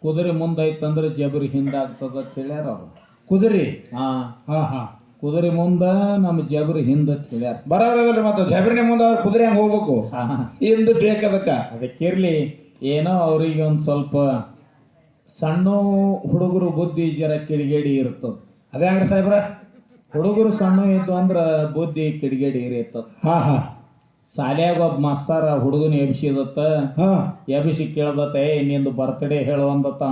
ಕುದುರೆ ಮುಂದೈತಂದ್ರೆ ಜಬರಿ ಹಿಂದಾಗ್ತದ ಅಂತ ಹೇಳ್ಯಾರ ಅವ್ರು. ಕುದುರೆ ಹಾ ಹಾ ಹಾ ಕುದುರೆ ಮುಂದ ನಮ್ಮ ಜಬರಿ ಹಿಂದ ಅಂತ ಹೇಳ್ಯಾರ. ಬರೋದ್ರಿ ಮತ್ತೆ ಜಬರಿನ ಮುಂದೆ ಕುದುರೆ ಹಂಗೆ ಹೋಗ್ಬೇಕು ಹಿಂದೆ ಬೇಕದಕ್ಕ. ಅದಕ್ಕಿರ್ಲಿ ಏನೋ ಅವ್ರಿಗೆ ಒಂದು ಸ್ವಲ್ಪ ಸಣ್ಣ ಹುಡುಗರು ಬುದ್ಧಿ ಜರ ಕಿಡಿಗೇಡಿ ಇರ್ತದ. ಅದೇ ಹಂಗ್ರಿ ಸಾಹೇಬ್ರ, ಹುಡುಗರು ಸಣ್ಣ ಇದ್ದು ಅಂದ್ರೆ ಬುದ್ಧಿ ಕಿಡಿಗೇಡಿ ಇರ್ತದ. ಹಾ ಹಾ ಶಾಲ್ಯಾಗ ಒಬ್ಬ ಮಾಸ್ತರ ಹುಡುಗನ ಎಬ್ಸಿದತ್ತ. ಹಾ ಎಬ್ಸಿ ಕೇಳ್ದತ್ತ, ನಿಂದು ಬರ್ತ್ಡೇ ಹೇಳುವಂದತ್ತ.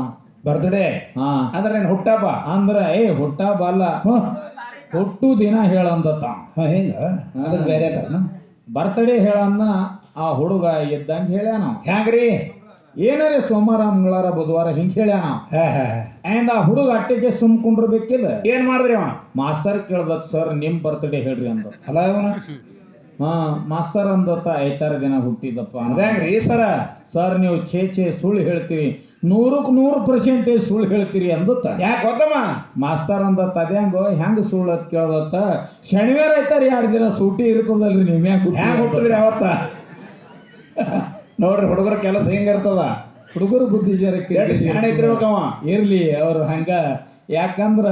ಬರ್ತ್ಡೇ ಹಾ ಅಂದ್ರೆ ನೀನು ಹುಟ್ಟಪ್ಪ ಅಂದ್ರ ಹುಟ್ಟಬ್ಬ ಅಲ್ಲ, ಹುಟ್ಟು ದಿನ ಹೇಳಂದತ್ತ. ಹಾ ಹಿಂಗ ಅದಕ್ಕೆ ಬೇರೆ ಅದ ಬರ್ತ್ಡೇ ಹೇಳನ್ನ ಆ ಹುಡುಗ ಇದ್ದಂಗೆ ಹೇಳ್ಯಾನ. ಹ್ಯಾಂಗ್ರಿ ಏನಾರೇ ಸೋಮವಾರ ಮಂಗಳವಾರ ಬುಧವಾರ ಹಿಂಗೆ ಹೇಳ್ಯಾನ. ಅಂಡ್ ಆ ಹುಡುಗ ಅಟ್ಟಿಗೆ ಸುಮ್ಕೊಂಡಿರ್ಬೇಕಿಲ್ಲ. ಏನ್ ಮಾಡಿದ್ರಿ ಅವ ಮಾಸ್ತರ್ ಕೇಳ್ದತ್, ಸರ್ ನಿಮ್ ಬರ್ತ್ಡೇ ಹೇಳ್ರಿ ಅಂದ. ಅಲ್ಲ ಇವನ ಹಾ ಮಾಸ್ತರ್ ಅಂದತ್ತ, 5 ದಿನ ಹುಟ್ಟಿದಪ್ಪ. ಅದೇಂಗ್ರಿ ಸರ್ ನೀವು ಛೇ ಸುಳ್ಳು ಹೇಳ್ತೀರಿ, 100% ಸುಳ್ಳು ಹೇಳ್ತೀರಿ ಅಂದತ್ತ. ಯಾಕೆ ಗೊತ್ತಮ್ಮ ಮಾಸ್ತರ್ ಅಂದತ್ತ, ಅದ್ಯಾಂಗೋ ಹೆಂಗ ಸುಳ್ಳು ಅಂತ ಕೇಳ್ದತ್ತ. ಶನಿವಾರ ಐತಾರ 2 ದಿನ ಸೂಟಿ ಇರ್ತದಲ್ರಿ, ನೀವು ಹ್ಯಾಂಗ ಹುಟ್ಟಿದ್ರಿ ಅವತ್ತ? ನೋಡ್ರಿ ಹುಡುಗರ ಕೆಲಸ ಹಿಂಗಿರ್ತದ. ಹುಡುಗರು ಬುದ್ಧಿ ಜರ ಇರ್ಬೇಕವ ಇರ್ಲಿ ಅವ್ರು ಹಂಗ. ಯಾಕಂದ್ರ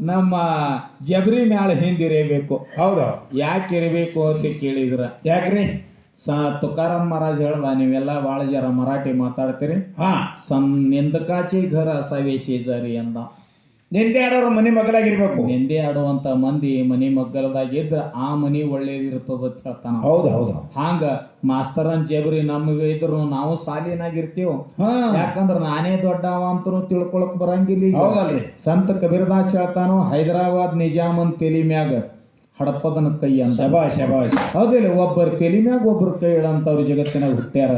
ನಮ್ಮ ಜಬರಿ ಮ್ಯಾಲ ಹಿಂದಿರಬೇಕು. ಹೌದು, ಯಾಕೆ ಇರಬೇಕು ಅಂತ ಕೇಳಿದ್ರ, ಯಾಕ್ರಿ ತುಕಾರಾಮ್ ಮಹಾರಾಜ್ ಹೇಳ್ದ, ನೀವೆಲ್ಲ ಭಾಳ ಜರ ಮರಾಠಿ ಮಾತಾಡ್ತೀರಿ. ಹಾ ನಿಂದಕಾಚಿ ಘರ ಅಸಾವೆ ಶೇಜಾರಿ ಅಂದ. ನಿಂದೆ ಯಾರು ಮನೆ ಮಗಲಾಗಿರ್ಬೇಕು. ನಿಂದೆ ಆಡುವಂತ ಮಂದಿ ಮನಿ ಮಗ್ಗಲದಾಗಿದ್ರ ಆ ಮನಿ ಒಳ್ಳೇದಿರ್ತದ ಅಂತ ಹೇಳ್ತಾನ. ಹೌದು ಹೌದು, ಹಾಂಗ ಮಾಸ್ತರನ್ ಜಬರಿ ನಮ್ಗೆ ಇದ್ರು ನಾವು ಸಾಲಿನಾಗಿರ್ತೀವಿ. ಯಾಕಂದ್ರ ನಾನೇ ದೊಡ್ಡವ ಅಂತೂ ತಿಳ್ಕೊಳಕ್ ಬರಂಗಿಲ್ಲ. ಹೌದಲ್ರಿ, ಸಂತ ಕಬೀರದಾಸ್ ಹೇಳ್ತಾನು, ಹೈದರಾಬಾದ್ ನಿಜಾಮನ್ ತೆಲಿ ಮ್ಯಾಗ ಹಡಪದನ ಕೈ ಅಂತ. ಶಬಾಷ್ ಶಬಾಷ್. ಹೌದಿಲ್ಲ, ಒಬ್ಬರು ತೆಲಿ ಮ್ಯಾಗ ಒಬ್ಬರು ಕೈ ಇಡಂತವ್ರು ಜಗತ್ತಿನಾಗ ಹುಟ್ಟ್ಯಾರ.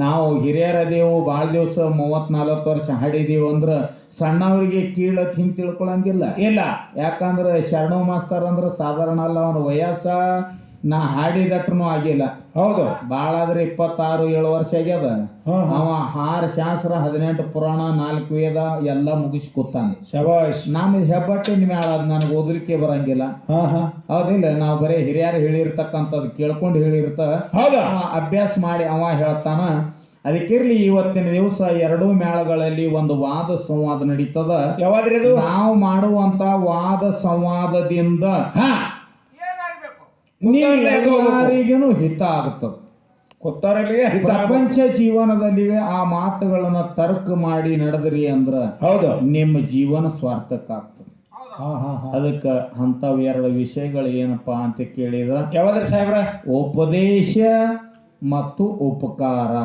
ನಾವು ಹಿರಿಯರದೇವು, ಭಾಳ ದಿವಸ 30-40 ವರ್ಷ ಹಾಡಿದೀವಿ ಅಂದ್ರೆ ಸಣ್ಣವರಿಗೆ ಕೀಳತ್ ಹಿಂಗೆ ತಿಳ್ಕೊಳಂಗಿಲ್ಲ. ಇಲ್ಲ, ಯಾಕಂದ್ರೆ ಶರಣು ಮಾಸ್ತರ್ ಅಂದ್ರೆ ಸಾಧಾರಣ ಅಲ್ಲ. ಅವನ ವಯಸ್ಸ ನಾ ಹಾಡಿದಟ್ರು ಆಗಿಲ್ಲ. ಹೌದು, ಭಾಳ ಆದ್ರೆ 26-7 ವರ್ಷ ಆಗ್ಯದ. ಅವ 6 ಶಾಸ್ತ್ರ 18 ಪುರಾಣ 4 ವೇದ ಎಲ್ಲ ಮುಗಿಸಿ ಕೂತಾನ. ಶಬಾಷ್. ನಮ್ದು ಹೆಬ್ಬಟ್ಟಿನ ಮ್ಯಾಲ ಅದು ನನಗೆ ಓದಲಿಕ್ಕೆ ಬರಂಗಿಲ್ಲ. ಹೌದಿಲ್ಲ, ನಾವು ಬರೀ ಹಿರಿಯರು ಹೇಳಿರ್ತಕ್ಕಂಥದ್ದು ಕೇಳ್ಕೊಂಡು ಹೇಳಿರ್ತ. ಅವ ಅಭ್ಯಾಸ ಮಾಡಿ ಅವ ಹೇಳ್ತಾನ. ಅದಕ್ಕಿರ್ಲಿ, ಇವತ್ತಿನ ದಿವಸ 2 ಮೇಳಗಳಲ್ಲಿ ಒಂದು ವಾದ ಸಂವಾದ ನಡೀತದ. ಯಾವಾದ್ರಿ ಅದು? ನಾವು ಮಾಡುವಂತ ವಾದ ಸಂವಾದದಿಂದ ಎಲ್ಲರಿಗೂ ಹಿತ ಆಗುತ್ತದೆ. ಪ್ರಪಂಚ ಜೀವನದಲ್ಲಿ ಆ ಮಾತುಗಳನ್ನ ತರ್ಕ ಮಾಡಿ ನಡೆದ್ರಿ ಅಂದ್ರ ಹೌದು ನಿಮ್ಮ ಜೀವನ ಸ್ವಾರ್ಥಕ್ಕಾಗ್ತದೆ. ಅದಕ್ಕೆ ಅಂಥವು 2 ವಿಷಯಗಳು ಏನಪ್ಪಾ ಅಂತ ಕೇಳಿದ್ರ, ಯಾವಾದ್ರಿ ಸಾಹೇಬ್ರ? ಉಪದೇಶ ಮತ್ತು ಉಪಕಾರ.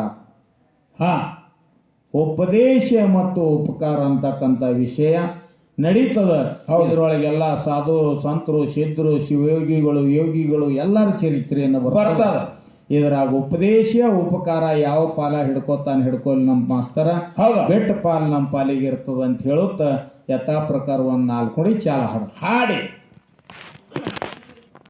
ಉಪದೇಶ ಮತ್ತು ಉಪಕಾರ ಅಂತಕ್ಕಂಥ ವಿಷಯ ನಡೀತದ. ಇದ್ರೊಳಗೆಲ್ಲ ಸಾಧು ಸಂತರು, ಸಿದ್ಧರು, ಶಿವಯೋಗಿಗಳು, ಯೋಗಿಗಳು ಎಲ್ಲರ ಚರಿತ್ರೆಯನ್ನು ಬರ್ತದ. ಇದ್ರಾಗ ಉಪದೇಶ ಉಪಕಾರ ಯಾವ ಪಾಲ ಹಿಡ್ಕೋತಾನೆ ಹಿಡ್ಕೊಲ್ ನಮ್ಮ ಮಾಸ್ತರ, ಬೆಟ್ಟ ಪಾಲ್ ನಮ್ಮ ಪಾಲಿಗೆ ಇರ್ತದ ಅಂತ ಹೇಳುತ್ತ ಯಥಾ ಪ್ರಕಾರ 1 4 ಚಾಲ ಹಾಡಿ